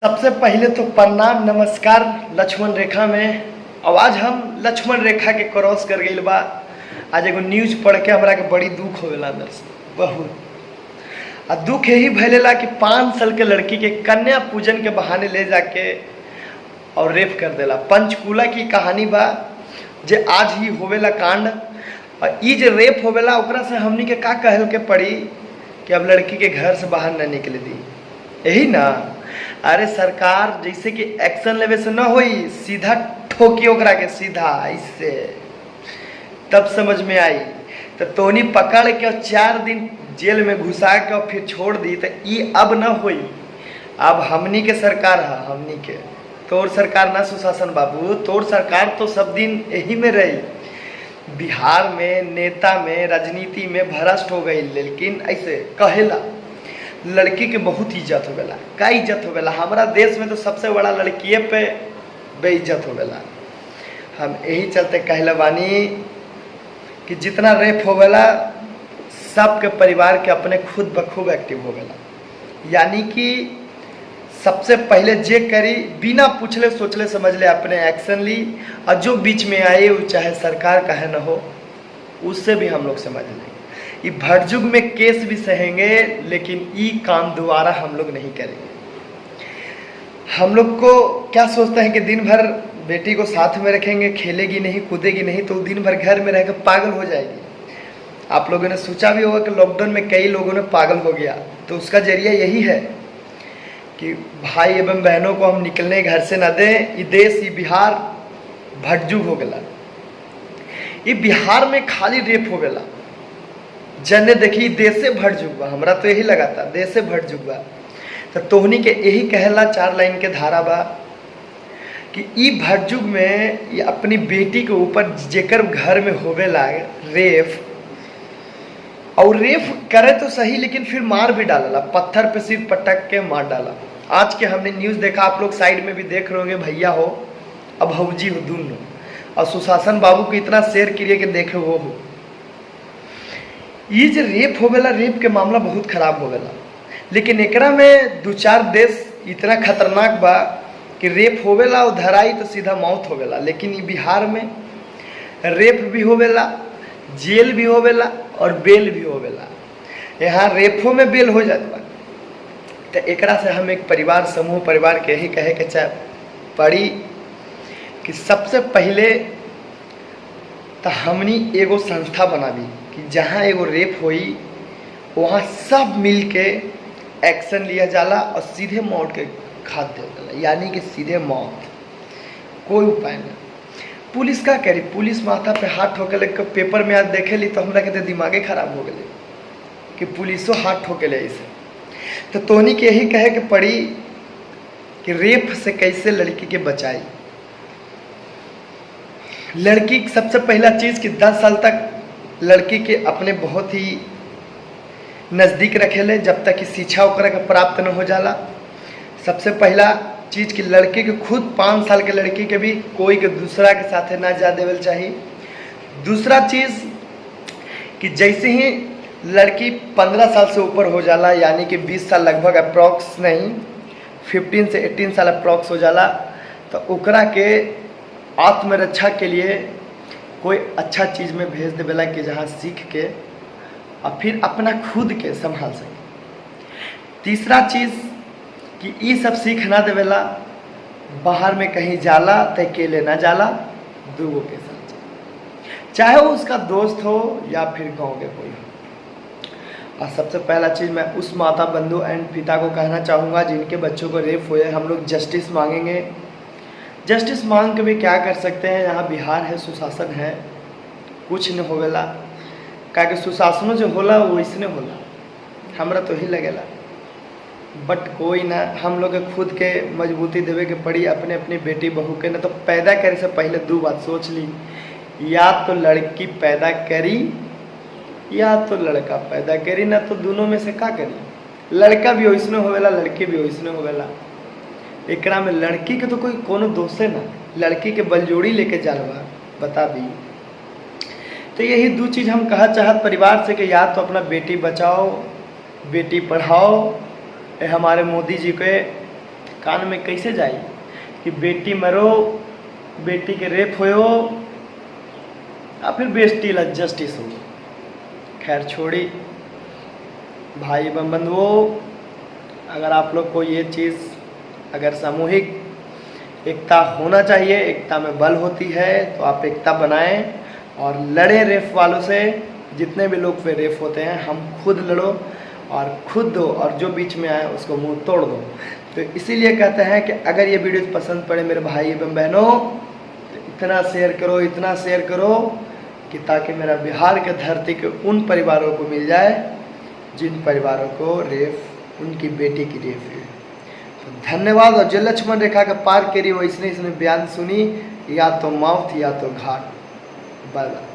सबसे पहले तो प्रणाम नमस्कार। लक्ष्मण रेखा में और आज हम लक्ष्मण रेखा के क्रॉस कर गई बा। आज एगो न्यूज पढ़ के हमरा के बड़ी दुख होवेला अंदर से बहुत। आ दुख यही भैलेला कि 5 साल के लड़की के कन्या पूजन के बहाने ले जाके और रेप कर देला। पंचकूला की कहानी बा जे आज ही होवेला कांड। और ई जे रेप होवेला ओकरा से हमनी के का कहल के पड़ी कि अब लड़की के घर से बाहर न निकले दी। यही ना, अरे सरकार जैसे कि एक्शन लेवे से न होई, सीधा ठोकी ओकरा के सीधा इससे, तब समझ में आई। तो तोनी पकड़ के 4 दिन जेल में घुसा के और फिर छोड़ दी। तो ये अब न होई। अब हमनी के सरकार है, हमनी के तोर सरकार ना सुशासन बाबू, तोर सरकार तो सब दिन यही में रही। बिहार में नेता में राजनीति में भ्रष्ट हो गई, लेकिन ऐसे कहेला लड़की के बहुत इज्जत होवेला। का इज्जत होवेला? हमारा देश में तो सबसे बड़ा लड़किए पे बेइज्जत होवेला। हम यही चलते कहले बानी कि जितना रेप होवेला सबके परिवार के अपने खुद बखूब एक्टिव होवेला। यानी कि सबसे पहले जे करी बिना पूछले सोचले समझले अपने एक्शन ली, और जो बीच में आए वो चाहे सरकार कहे न हो उससे भी हम लोग समझ लें। ये भटजुग में केस भी सहेंगे, लेकिन ये काम दोबारा हम लोग नहीं करेंगे। हम लोग को क्या सोचते हैं कि दिन भर बेटी को साथ में रखेंगे, खेलेगी नहीं कूदेगी नहीं तो दिन भर घर में रहकर पागल हो जाएगी। आप लोगों ने सोचा भी होगा कि लॉकडाउन में कई लोगों ने पागल हो गया, तो उसका जरिया यही है कि भाई एवं बहनों को हम निकलने घर से न दें। ये देश ये बिहार भटजुग हो गया। ये बिहार में खाली रेप हो गया। जने देखी देश से भटजुग बा, हमरा तो यही लगा था देश से भटजुग बा। तो तोहनी के यही कहला 4 लाइन के धारा बा कि ई भटजुग में ये अपनी बेटी के ऊपर जेकर घर में होवेला रेप, और रेप करे तो सही लेकिन फिर मार भी डालला, पत्थर पे सिर पटक के मार डाला। आज के हमने न्यूज़ देखा, आप लोग साइड में भी देख रहे होंगे, भैया हो अब भौजी हो दोनों, और सुशासन बाबू को इतना शेयर करिए कि देखे वो हो। ये जो रेप होवेला, रेप के मामला बहुत खराब होवेला, लेकिन एकरा में 2-4 देश इतना खतरनाक बा कि रेप होवेला और धराई तो सीधा मौत होवेला। लेकिन ये बिहार में रेप भी होवेला, जेल भी होवेला और बेल भी होवेला। यहाँ रेपो में बेल हो जात बा। तो एकरा से हम एक परिवार समूह परिवार के ही कहे के चाहे पड़ी कि सबसे पहले तो हमनी एगो संस्था बनावी कि जहाँ एगो रेप होई वहाँ सब मिल के एक्शन लिया जाला और सीधे मौत के खाद दे जाला। यानी कि सीधे मौत, कोई उपाय नहीं। पुलिस का करी? पुलिस माथा पे हाथ ठोके ले, पेपर में आज देखे ली तो हमरा के दिमागे खराब हो गए कि पुलिसो हाथ ठोके ले ऐसे। तो तोनी के यही कहे के पड़ी कि रेप से कैसे लड़की के बचाई। लड़की सबसे पहला चीज़ कि 10 साल तक लड़की के अपने बहुत ही नज़दीक रखेले, जब तक कि शिक्षा ओकरा के प्राप्त न हो जाला। सबसे पहला चीज़ कि लड़के के खुद 5 साल के लड़की के भी कोई के दूसरा के साथ ना जा देवल चाहिए। दूसरा चीज़ कि जैसे ही लड़की 15 साल से ऊपर हो जाला, यानी कि 20 साल लगभग अप्रॉक्स नहीं 15 से 18 साल अप्रॉक्स हो जाला, तो ओकरा के आत्मरक्षा के लिए कोई अच्छा चीज़ में भेज देवेला कि जहाँ सीख के और फिर अपना खुद के संभाल सके। तीसरा चीज़ कि ये सब सीख ना देवेला, बाहर में कहीं जाला तो अकेले ना जाला, दूगों के साथ जाला, चाहे वो उसका दोस्त हो या फिर गांव के कोई हो। और सबसे पहला चीज़ मैं उस माता बंधु एंड पिता को कहना चाहूँगा जिनके बच्चों को रेप हुए, हम लोग जस्टिस मांगेंगे। जस्टिस मांग के भी क्या कर सकते हैं, यहाँ बिहार है, सुशासन है, कुछ न होवेला। क्या कि सुशासनों जो होला वो इसने होला, हमरा तो ही लगेला। बट कोई ना, हम लोग के खुद के मजबूती देवे के पड़ी अपने अपनी बेटी बहू के। ना तो पैदा करे से पहले 2 बात सोच ली, या तो लड़की पैदा करी या तो लड़का पैदा करी, ना तो दोनों में से का करी। लड़का भी वैसने होवेला, लड़की भी वैसने होवेला। एकरा में लड़की के तो कोई कोनो दोष है ना, लड़की के बलजोड़ी लेके जालवा बता दी। तो यही 2 चीज़ हम कहा चाहत परिवार से कि या तो अपना बेटी बचाओ, बेटी पढ़ाओ, हमारे मोदी जी के कान में कैसे जाई कि बेटी मरो, बेटी के रेप हो या फिर बेटी ला जस्टिस हो। खैर छोड़ी भाई बंधुओं, अगर आप लोग को ये चीज़ अगर सामूहिक एकता होना चाहिए, एकता में बल होती है, तो आप एकता बनाएं और लड़ें रेप वालों से। जितने भी लोग पे रेप होते हैं हम खुद लड़ो और खुद दो, और जो बीच में आए उसको मुंह तोड़ दो। तो इसीलिए कहते हैं कि अगर ये वीडियो पसंद पड़े मेरे भाई एवं बहनों, तो इतना शेयर करो कि ताकि मेरा बिहार के धरती के उन परिवारों को मिल जाए जिन परिवारों को रेप उनकी बेटी की रेप हुई। तो धन्यवाद। और जो लक्ष्मण रेखा का पार करी वो इसने बयान सुनी, या तो मौत या तो घाट। Bye by.